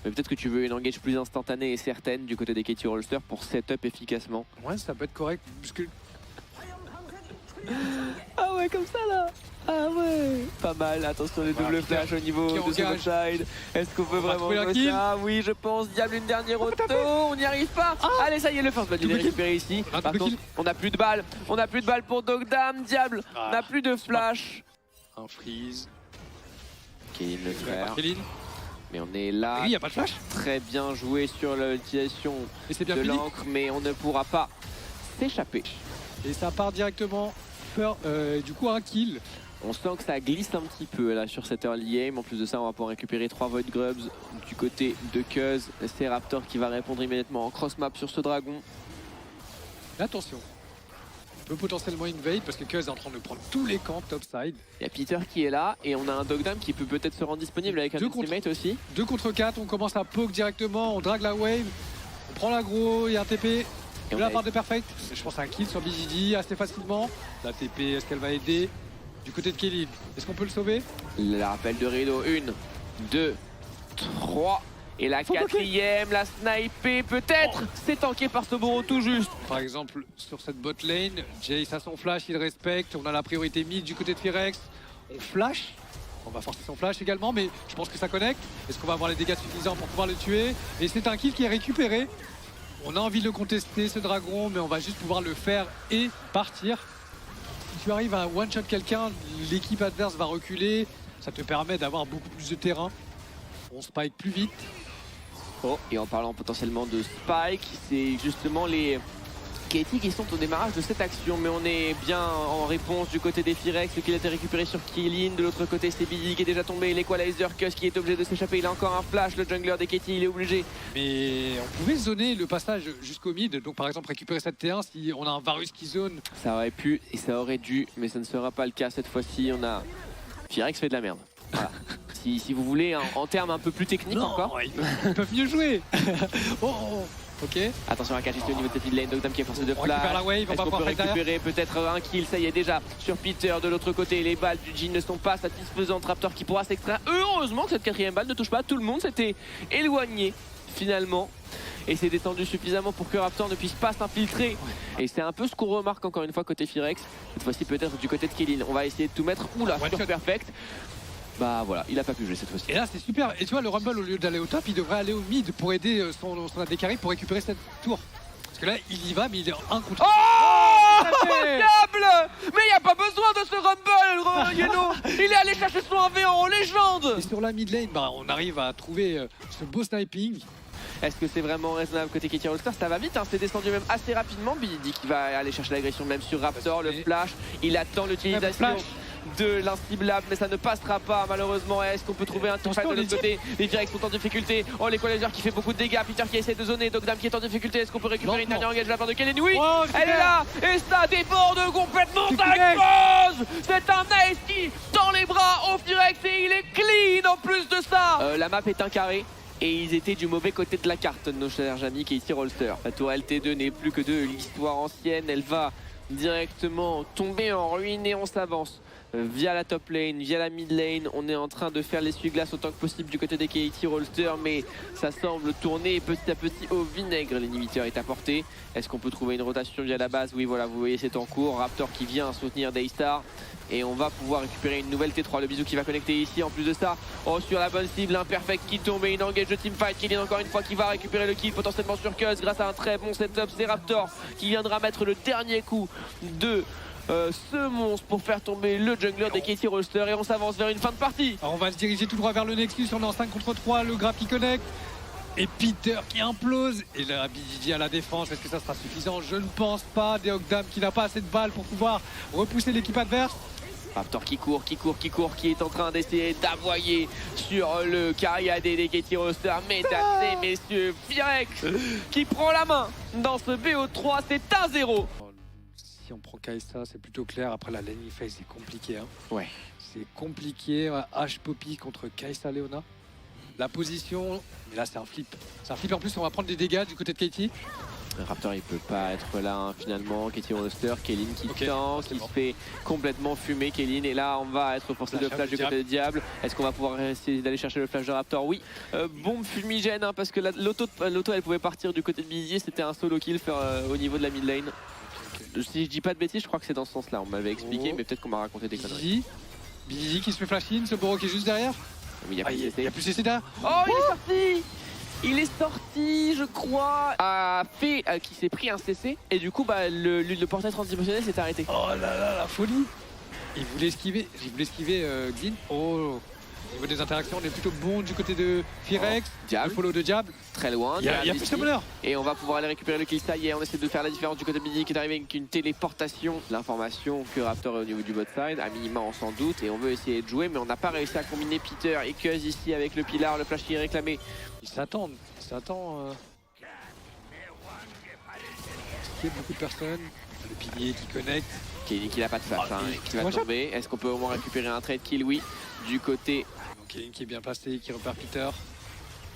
Mais peut-être que tu veux une engage plus instantanée et certaine du côté des KT Rolster pour setup efficacement. Ouais, ça peut être correct. Parce que... Ah ouais, comme ça là. Ah ouais. Pas mal, attention les doubles flash au niveau de ce side. Est-ce qu'on peut vraiment jouer ça? Oui, je pense. Diable, une dernière auto, on n'y arrive pas. Allez, ça y est, le first blood, il est récupéré ici. Par contre, on n'a plus de balles. On n'a plus de balles pour Dogdam. Diable, on n'a plus de flash. Un freeze. Kéline le frère. Kéline. Mais on est là. Oui, il n'y a pas de flash. Très bien joué sur l'utilisation de l'encre, mais on ne pourra pas s'échapper. Et ça part directement. Du coup, un kill. On sent que ça glisse un petit peu là sur cette early game. En plus de ça, on va pouvoir récupérer 3 Void Grubs du côté de Cuz. C'est Raptor qui va répondre immédiatement en cross-map sur ce dragon. Mais attention, on peut potentiellement invade parce que Cuz est en train de prendre tous les camps topside. Il y a Peter qui est là et on a un Dogdam qui peut peut-être se rendre disponible avec un ultimate aussi. 2 contre 4, on commence à poke directement, on drague la wave, on prend l'aggro, il y a un TP. De la part de Perfect, je pense à un kill sur BGD assez facilement. La TP, est-ce qu'elle va aider? Du côté de Kéline, est-ce qu'on peut le sauver? Le rappel de Rideau, 1, 2, 3. Et la quatrième, la sniper peut-être. C'est tanké par Soboro tout juste. Par exemple, sur cette bot lane, Jace a son flash, il respecte. On a la priorité mid du côté de Firex. On flash. On va forcer son flash également, mais je pense que ça connecte. Est-ce qu'on va avoir les dégâts suffisants pour pouvoir le tuer? Et c'est un kill qui est récupéré. On a envie de le contester, ce dragon, mais on va juste pouvoir le faire et partir. Si tu arrives à one-shot quelqu'un, l'équipe adverse va reculer. Ça te permet d'avoir beaucoup plus de terrain. On spike plus vite. Oh, et en parlant potentiellement de spike, c'est justement les KT qui sont au démarrage de cette action, mais on est bien en réponse du côté des Firex, qui a été récupéré sur Kéline. De l'autre côté, c'est Billy qui est déjà tombé, l'Equalizer, Cuz qui est obligé de s'échapper. Il a encore un flash, le jungler des KT, il est obligé. Mais on pouvait zoner le passage jusqu'au mid, donc par exemple récupérer cette T1 si on a un Varus qui zone. Ça aurait pu et ça aurait dû, mais ça ne sera pas le cas cette fois-ci. On a Firex fait de la merde. Voilà. si vous voulez, en termes un peu plus techniques encore. Ils peuvent mieux jouer. Ok. Attention à catch ici au niveau de cette mid lane, Dogdam qui est forcé de flash. Est-ce qu'on peut récupérer peut-être un kill? Ça y est déjà sur Peter. De l'autre côté, les balles du Jhin ne sont pas satisfaisantes. Raptor qui pourra s'extraire. Heureusement que cette quatrième balle ne touche pas. Tout le monde s'était éloigné finalement. Et c'est descendu suffisamment pour que Raptor ne puisse pas s'infiltrer. Et c'est un peu ce qu'on remarque encore une fois côté Firex. Cette fois-ci peut-être du côté de Kéline. On va essayer de tout mettre. Oula, sur Perfect. Bah voilà, il a pas pu jouer cette fois-ci. Et là c'est super. Et tu vois, le Rumble, au lieu d'aller au top, il devrait aller au mid pour aider son AD carry pour récupérer cette tour. Parce que là, il y va, mais il est un contre. Oh diable! Mais il n'y a pas besoin de ce Rumble, Yeno. Il est allé chercher son 1v1 en légende. Et sur la mid lane, bah, on arrive à trouver ce beau sniping. Est-ce que c'est vraiment raisonnable côté KT Rolster? Ça va vite, hein, c'est descendu même assez rapidement. Billy qui va aller chercher l'agression même sur Raptor, le flash. Il attend l'utilisation de l'inciblable, mais ça ne passera pas malheureusement. Est-ce qu'on peut trouver un teamfight de l'autre côté? Les directs sont en difficulté. Oh, l'Equalizer qui fait beaucoup de dégâts. Peter qui essaie de zoner. Dogdam qui est en difficulté. Est-ce qu'on peut récupérer une dernière engage de la part de Kéline? Oui, elle est là. Et ça déborde complètement. Ça explose. C'est un Ace qui tend les bras au Firex et il est clean en plus de ça. La map est un carré. Et ils étaient du mauvais côté de la carte, nos chers amis KT Rolster. La tour LT2 n'est plus que de l'histoire ancienne. Elle va directement tomber en ruine et on s'avance via la top lane, via la mid lane. On est en train de faire l'essuie-glace autant que possible du côté des KT Rolster, mais ça semble tourner petit à petit au vinaigre. L'inhibiteur est à portée. Est-ce qu'on peut trouver une rotation via la base? Oui, voilà, vous voyez, c'est en cours. Raptor qui vient soutenir Daystar. Et on va pouvoir récupérer une nouvelle T3. Le bisou qui va connecter ici. En plus de ça, oh, sur la bonne cible, Imperfect qui tombe et une engage de teamfight. Kéline encore une fois qui va récupérer le kill potentiellement sur Cuz grâce à un très bon setup. C'est Raptor qui viendra mettre le dernier coup de ce monstre pour faire tomber le jungler des KT Rolster. Et on s'avance vers une fin de partie. Alors on va se diriger tout droit vers le Nexus. On est en 5 contre 3. Le Graph qui connecte. Et Peter qui implose. Et là, BGG à la défense. Est-ce que ça sera suffisant? Je ne pense pas. Dogdam qui n'a pas assez de balles pour pouvoir repousser l'équipe adverse. Raptor qui court, qui est en train d'essayer d'avoyer sur le carry AD des KT Rolster. Mesdames et messieurs, Firex qui prend la main dans ce BO3, c'est 1-0. Si on prend Kai'Sa, c'est plutôt clair. Après la laning phase, c'est compliqué. Hein. Ouais. C'est compliqué. H Poppy contre Kai'Sa Leona. La position, mais là c'est un flip. C'est un flip en plus, on va prendre des dégâts du côté de KT. Raptor il peut pas être là hein, finalement. Katie Hollister, Keline qui tend, qui se fait complètement fumer Keline. Et là on va être forcé de flash du côté de Diable. Est-ce qu'on va pouvoir essayer d'aller chercher le flash de Raptor? Oui. Bombe fumigène hein, parce que l'auto elle pouvait partir du côté de Bidier. C'était un solo kill au niveau de la mid lane. Si je dis pas de bêtises, je crois que c'est dans ce sens là. On m'avait expliqué mais peut-être qu'on m'a raconté des conneries. Bidier qui se fait flash in, Soboro qui est juste derrière. Oui, il y a plus CC derrière. Oh il est sorti. Il est sorti, je crois, qui s'est pris un CC et du coup le portail transdimensionnel s'est arrêté. Oh là là, la folie. Il voulait esquiver, Glin. Oh, au niveau des interactions, on est plutôt bon du côté de Firex. Diable. Le follow de Diable. Très loin. Il y a plus de bonheur. Et on va pouvoir aller récupérer le kill. Ça y est, on essaie de faire la différence du côté de Midi qui est arrivé avec une téléportation. L'information que Raptor est au niveau du bot side, à minima on s'en doute et on veut essayer de jouer mais on n'a pas réussi à combiner Peter et Cuz ici avec le pilar, le flash qui est réclamé. Ils s'attendent. Il y a beaucoup de personnes. Le pilier qui connecte. Keline qui n'a pas de flash qui va tomber. Est-ce qu'on peut au moins récupérer un trade kill? Oui. Du côté. Keline qui est bien placé, qui repère Peter.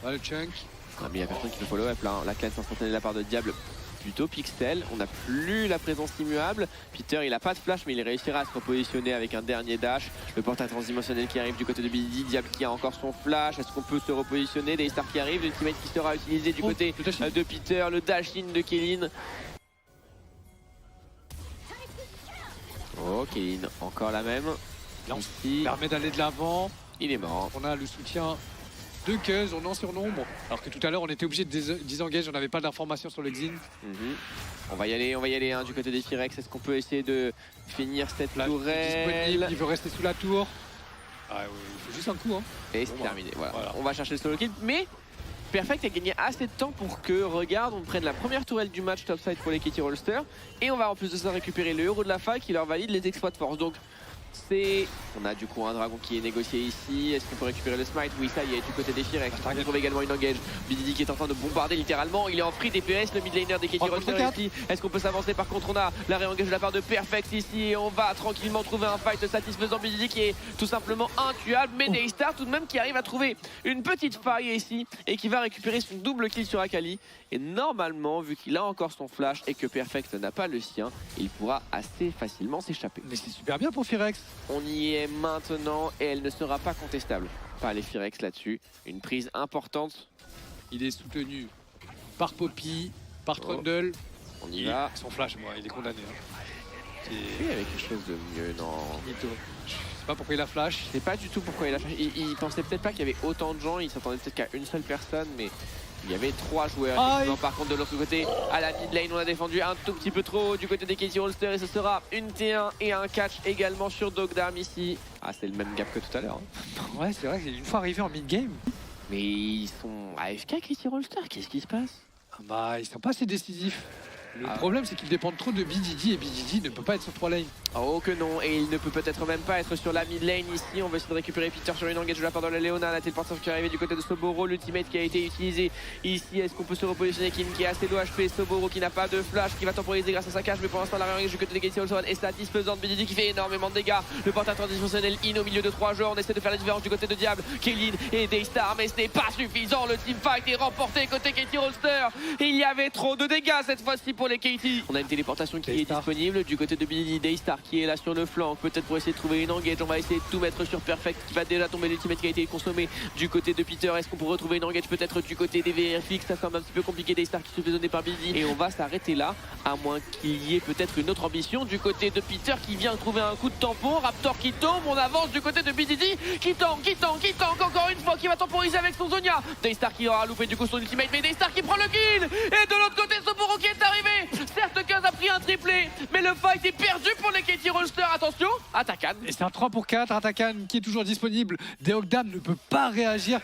Voilà le chunk. Ah, mais il n'y a personne qui le follow up là. La cleanse instantanée de la part de Diable. Plutôt Pixel, on n'a plus la présence immuable. Peter il a pas de flash mais il réussira à se repositionner avec un dernier dash. Le portail transdimensionnel qui arrive du côté de Billy, Diable qui a encore son flash. Est-ce qu'on peut se repositionner? Daystar qui arrive, le teammate qui sera utilisé du côté de Peter, le dash in de Keline. Oh Keline, encore la même. Ici. Permet d'aller de l'avant. Il est mort. On a le soutien de Cuz, on est en surnombre. Alors que tout à l'heure on était obligé de disengage, on n'avait pas d'informations sur le Xin. On va y aller hein, du côté des Firex. Est-ce qu'on peut essayer de finir cette tourelle? Il veut rester sous la tour. Ah oui, il faut juste un coup. Hein. Et c'est terminé. Voilà. On va chercher le solo kill. Mais Perfect a gagné assez de temps pour que, regarde, on prenne la première tourelle du match topside pour les Katie Hollister. Et on va en plus de ça récupérer le héros de la faille qui leur valide les exploits de force. Donc on a du coup un dragon qui est négocié ici. Est-ce qu'on peut récupérer le smite? Oui, ça y est, du côté des Firex. On trouve également une engage. Bididi qui est en train de bombarder littéralement. Il est en free DPS, le mid laner des Katie Hollister ici. Est-ce qu'on peut s'avancer? Par contre, on a la réengage de la part de Perfect ici. Et on va tranquillement trouver un fight satisfaisant. Bididi qui est tout simplement intuable. Mais Daystar tout de même qui arrive à trouver une petite faille ici. Et qui va récupérer son double kill sur Akali. Et normalement, vu qu'il a encore son flash et que Perfect n'a pas le sien, il pourra assez facilement s'échapper. Mais c'est super bien pour Firex. On y est maintenant et elle ne sera pas contestable. Pas les Firex là-dessus. Une prise importante. Il est soutenu par Poppy, par Trundle. On y va. Son flash, moi, il est condamné. Hein. Il y avait quelque chose de mieux, non. Je sais pas pourquoi il a flash. Je sais pas du tout pourquoi il a flash. Il pensait peut-être pas qu'il y avait autant de gens. Il s'attendait peut-être qu'à une seule personne, mais il y avait 3 joueurs. Par contre, de l'autre côté, à la mid lane, on a défendu un tout petit peu trop du côté des Katie Hollister et ce sera une T1 et un catch également sur Dogdam ici. Ah, c'est le même gap que tout à l'heure. Hein. Ouais, c'est vrai, c'est une fois arrivé en mid-game. Mais ils sont AFK, Katie Hollister, qu'est-ce qui se passe? Bah, ils sont pas assez décisifs. Le problème, c'est qu'ils dépendent trop de Bididi et Bididi ne peut pas être sur 3 lanes. Oh que non, et il ne peut peut-être même pas être sur la mid lane ici. On va essayer de récupérer Peter sur une engage de la part de la Léona. La téléportation qui est arrivée du côté de Soboro, l'ultimate qui a été utilisé ici. Est-ce qu'on peut se repositionner? Kim qui est assez low HP, Soboro qui n'a pas de flash, qui va temporiser grâce à sa cage, mais pour l'instant la réengage du côté de Katie Hollister est satisfaisante. Bididi qui fait énormément de dégâts. Le portail transdimensionnel in au milieu de 3 joueurs. On essaie de faire la différence du côté de Diable, Keline et Daystar, mais ce n'est pas suffisant. Le teamfight est remporté côté Katie Hollister. Il y avait trop de dégâts cette fois-ci pour les Katie. On a une téléportation qui est disponible du côté de Bididi. Daystar qui est là sur le flanc, peut-être pour essayer de trouver une engage. On va essayer de tout mettre sur Perfect qui va déjà tomber. L'ultimate qui a été consommé du côté de Peter. Est-ce qu'on peut retrouver une engage peut-être du côté des VRFX? Ça semble un petit peu compliqué. Daystar qui se fait zoner par Bididi. Et on va s'arrêter là, à moins qu'il y ait peut-être une autre ambition du côté de Peter qui vient trouver un coup de tampon. Raptor qui tombe, on avance du côté de Bididi qui tank encore une fois, qui va temporiser avec son Zonia. Daystar qui aura loupé du coup son ultimate, mais Daystar qui prend le kill. Et de l'autre côté, Soboro qui est arrivé. Certes, Cuz a pris un triplé, mais le fight est perdu pour les Katie Hollister. Attention, Atakan. Et c'est un 3 pour 4, Atakan qui est toujours disponible. Deogdam ne peut pas réagir.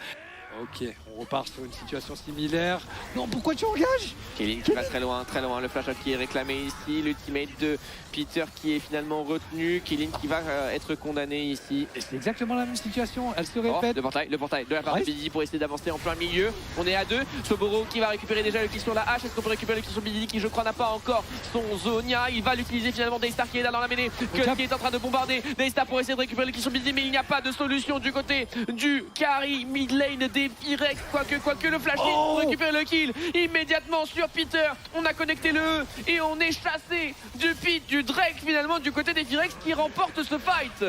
Ok, on repart sur une situation similaire. Non, pourquoi tu engages? Keline qui va très loin, le flash out qui est réclamé ici, le teammate de Peter qui est finalement retenu, Keline qui va être condamné ici. Et c'est exactement la même situation, elle se répète. Le portail de la part de Bididi pour essayer d'avancer en plein milieu. On est à 2, Soboro qui va récupérer déjà le kill sur la hache. Est-ce qu'on peut récupérer le kill sur Bididi qui je crois n'a pas encore son Zonia? Il va l'utiliser finalement. Daystar qui est là dans la mêlée, qui est en train de bombarder Daystar pour essayer de récupérer le kill sur Bididi, mais il n'y a pas de solution du côté du carry mid lane des Firex Quoique le flash pour récupérer le kill immédiatement sur Peter. On a connecté le E et on est chassé du pit, du Drake finalement du côté des Firex qui remporte ce fight.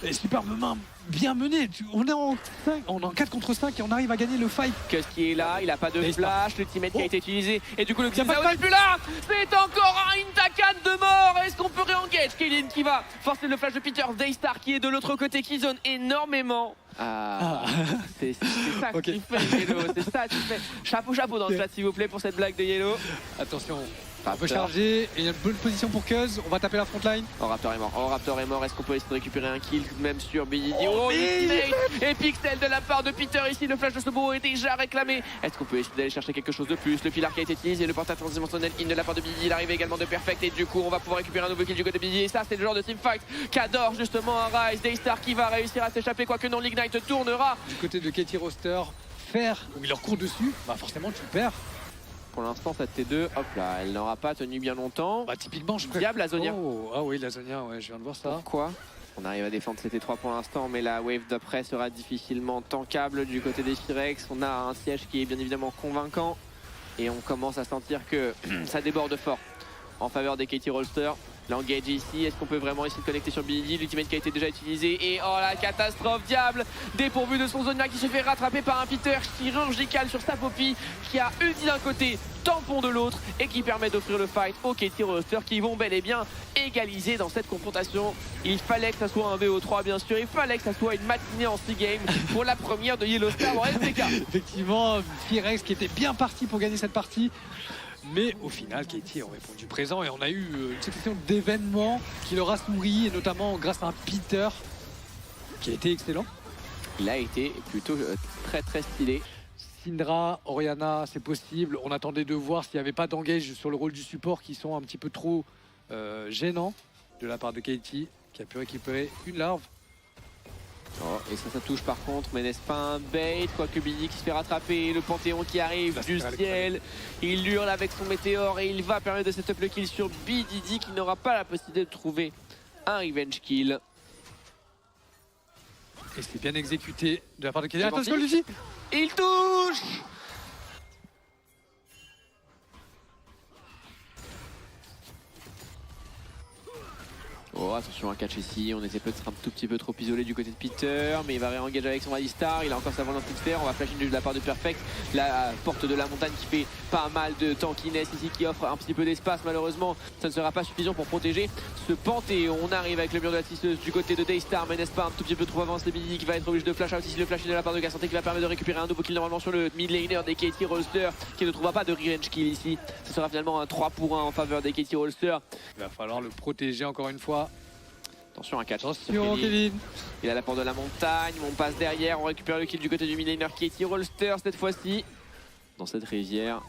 Et superbe main, bien menée. On est en 4 contre 5 et on arrive à gagner le fight. Cuz qui est là, il a pas de flash, le teammate qui a été utilisé et du coup le Xao pas de n'est plus là. C'est encore un Intakan de mort. Est-ce qu'on peut réengage Kaylin qui va forcer le flash de Peter, Daystar qui est de l'autre côté qui zone énormément. C'est ça que tu fais Yellow, c'est ça que tu fais. Chapeau dans le chat s'il vous plaît pour cette blague de Yellow. Attention, on peut charger et il y a une bonne position pour Cuz, on va taper la frontline. Raptor est mort, est-ce qu'on peut essayer de récupérer un kill tout de même sur BDD? Et Pixel de la part de Peter ici, le flash de Sobo est déjà réclamé. Est-ce qu'on peut essayer d'aller chercher quelque chose de plus? Le pilar qui a été utilisé, le portail transdimensionnel in de la part de BDD, l'arrivée également de Perfect et du coup on va pouvoir récupérer un nouveau kill du côté de BDD. Et ça c'est le genre de teamfight qu'adore justement un Rise. Daystar qui va réussir à s'échapper quoique non, l'Ignite tournera. Du côté de Katie Roster, où il leur court dessus, bah forcément tu perds. Pour l'instant cette T2, hop là, elle n'aura pas tenu bien longtemps. Bah typiquement je préfère. Diable Lazonia. Oh, ah oui Lazonia, ouais, je viens de voir ça. Pourquoi? On arrive à défendre cette T3 pour l'instant, mais la wave d'après sera difficilement tankable du côté des Firex. On a un siège qui est bien évidemment convaincant et on commence à sentir que ça déborde fort en faveur des Katie Rolster. L'engage ici, est-ce qu'on peut vraiment essayer de connecter sur BDD? L'ultimate qui a été déjà utilisé et oh la catastrophe, Diable dépourvu de son Zonia qui se fait rattraper par un Peter chirurgical sur sa Poppy qui a ulti d'un côté, tampon de l'autre et qui permet d'offrir le fight aux Katie Roster qui vont bel et bien égaliser dans cette confrontation. Il fallait que ça soit un VO3 bien sûr, il fallait que ça soit une matinée en 6 games pour la première de Yellow Star en SDK. Effectivement, Firex qui était bien parti pour gagner cette partie. Mais au final, Katie a répondu présent et on a eu une succession d'événements qui leur a souri, et notamment grâce à un Peter qui a été excellent. Il a été plutôt très stylé. Syndra, Orianna, c'est possible. On attendait de voir s'il n'y avait pas d'engage sur le rôle du support qui sont un petit peu trop gênants de la part de Katie qui a pu récupérer une larve. Oh, et ça touche par contre, mais n'est-ce pas un bait? Quoique Billy qui se fait rattraper, le Panthéon qui arrive du ciel, il hurle avec son météore et il va permettre de setup le kill sur BDD qui n'aura pas la possibilité de trouver un revenge kill. Et c'est bien exécuté de la part de Katie. Attention Lucie, il touche. Oh attention un catch ici, on était peut-être un tout petit peu trop isolé du côté de Peter, mais il va réengager avec son Alistar, il a encore sa volonté de faire, on va flash une de la part de Perfect, la porte de la montagne qui fait pas mal de tankiness ici, qui offre un petit peu d'espace, malheureusement ça ne sera pas suffisant pour protéger ce Panthéon. On arrive avec le mur de la tisseuse du côté de Daystar, mais n'est-ce pas un tout petit peu trop avancé, Billy qui va être obligé de flash out ici, le flash de la part de Gassanté qui va permettre de récupérer un nouveau kill normalement sur le mid laner des Katie Rolster qui ne trouvera pas de revenge kill ici. Ce sera finalement un 3 pour 1 en faveur des Katie Rolster. Il va falloir le protéger encore une fois. Attention un catch. Attention Kevin. Il a la porte de la montagne, on passe derrière, on récupère le kill du côté du mid-laner Katie Rolster cette fois-ci. Dans cette rivière.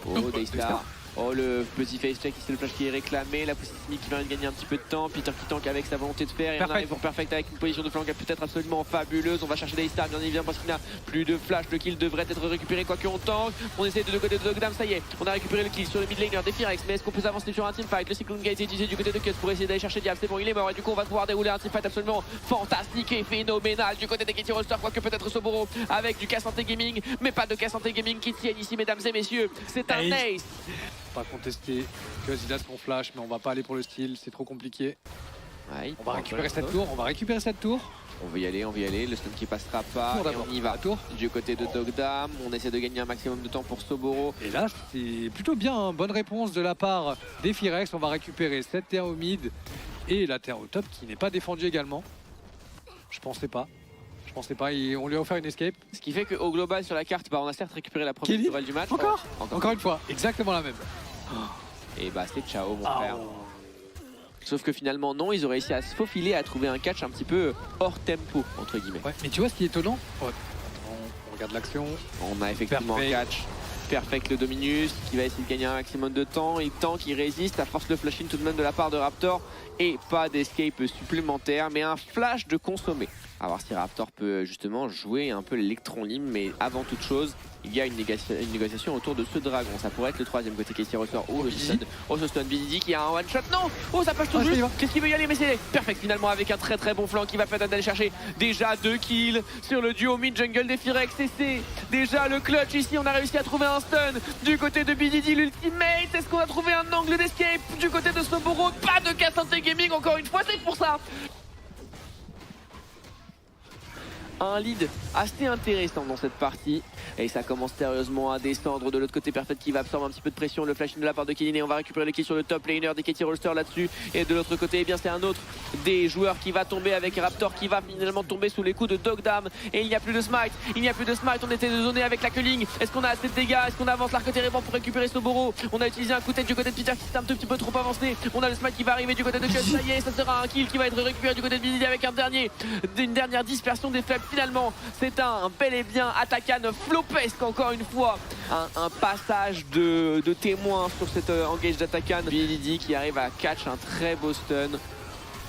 Oh Daystar. Oh le petit face check ici, le flash qui est réclamé, la position qui vient de gagner un petit peu de temps, Peter qui tank avec sa volonté de faire et on arrive pour Perfect avec une position de flanc peut-être absolument fabuleuse. On va chercher Daystar bien évidemment parce qu'il n'a plus de flash, le kill devrait être récupéré quoique on tank. On essaie de deux côtés de Dogdam, ça y est, on a récupéré le kill sur le mid laner des Firex, mais est-ce qu'on peut s'avancer sur un teamfight? Le Cyclone qui a été utilisé du côté de Cut pour essayer d'aller chercher Diable, c'est bon il est mort et du coup on va pouvoir dérouler un teamfight absolument fantastique et phénoménal du côté des Katie Rolster, quoique peut-être Soboro avec du Cassante Gaming, mais pas de Cassante Gaming qui tienne ici mesdames et messieurs, c'est un ace. Pas contester, Cuz il a son flash mais on va pas aller pour le style, c'est trop compliqué. Ouais, on va récupérer cette tour, On veut y aller, le stun qui passera pas et on y va. Du côté de Dogdam, on essaie de gagner un maximum de temps pour Soboro. Et là c'est plutôt bien, hein. Bonne réponse de la part des Firex, on va récupérer cette terre au mid et la terre au top qui n'est pas défendue également. Je pensais pas, et on lui a offert une escape. Ce qui fait qu'au global sur la carte, on a certes récupéré la première tourelle du match. Encore une fois, exactement la même. Et bah c'est ciao mon frère. Sauf que finalement non, ils ont réussi à se faufiler, à trouver un catch un petit peu hors tempo entre guillemets. Ouais, mais tu vois ce qui est étonnant, on regarde l'action. On a effectivement un catch. Perfect le Dominus qui va essayer de gagner un maximum de temps, il tank, il résiste, ça force le flash in tout de même de la part de Raptor et pas d'escape supplémentaire mais un flash de consommé. A voir si Raptor peut justement jouer un peu l'électron lime, mais avant toute chose il y a une négociation autour de ce dragon. Ça pourrait être le troisième côté Katie Rostler. Oh, le stun. Oh, ce stun BDD qui a un one shot. Non. Oh, ça passe tout juste. Qu'est-ce qu'il veut y aller? Mais c'est perfect finalement avec un très bon flanc qui va permettre d'aller chercher déjà 2 kills sur le duo mid-jungle des Firex. Et c'est déjà le clutch ici. On a réussi à trouver un stun du côté de BDD, l'ultimate. Est-ce qu'on a trouvé un angle d'escape du côté de Snowboro? Pas de Cassante Gaming encore une fois, c'est pour ça. Un lead assez intéressant dans cette partie et ça commence sérieusement à descendre de l'autre côté. Perfect qui va absorber un petit peu de pression, le flash in de la part de Killing et on va récupérer le kill sur le top laner des Katie Rolster là-dessus. Et de l'autre côté, eh bien c'est un autre des joueurs qui va tomber avec Raptor qui va finalement tomber sous les coups de Dogdam. Et il n'y a plus de smite, on était zoné avec la Culling. Est-ce qu'on a assez de dégâts? Est-ce qu'on avance l'arc terrible pour récupérer Soboro? On a utilisé un coup de tête du côté de Peter qui s'est un tout petit peu trop avancé. On a le smite qui va arriver du côté de Cut, ça y est, ça sera un kill qui va être récupéré du côté de Billy avec une dernière dispersion des faibles. Finalement c'est un bel et bien Atakan flopesque encore une fois. Un passage de témoin sur cette engage d'Atakan. Billy qui arrive à catch un très beau stun.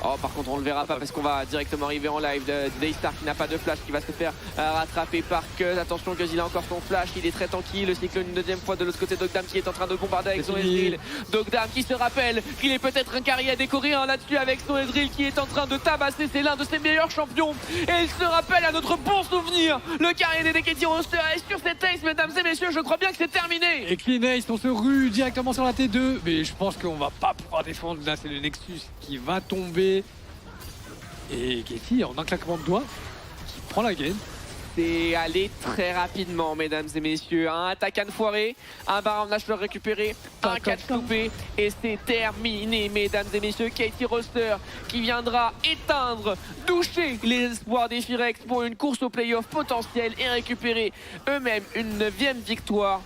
Oh, par contre on le verra pas parce qu'on va directement arriver en live. Daystar qui n'a pas de flash qui va se faire rattraper par Cuz. Attention Cuz, il a encore son flash, il est très tranquille. Le cyclone une deuxième fois de l'autre côté. Dogdam qui est en train de bombarder avec son Ezreal. Dogdam qui se rappelle qu'il est peut-être un carrière des Coréens là-dessus avec son Ezreal qui est en train de tabasser. C'est l'un de ses meilleurs champions et il se rappelle à notre bon souvenir. Le carrière des Katie Roster est sur cette ace, mesdames et messieurs. Je crois bien que c'est terminé. Et Clean Ace, on se rue directement sur la T2, mais je pense qu'on va pas pouvoir défendre. Là c'est le Nexus qui va tomber. Et Katie, en un claquement de doigts, qui prend la game. C'est allé très rapidement, mesdames et messieurs. Un Atakan foiré, un Baron Nashor récupéré, un catch loupé. Et c'est terminé, mesdames et messieurs. Katie Roster qui viendra éteindre, doucher les espoirs des Firex pour une course au playoff potentiel et récupérer eux-mêmes une 9e victoire.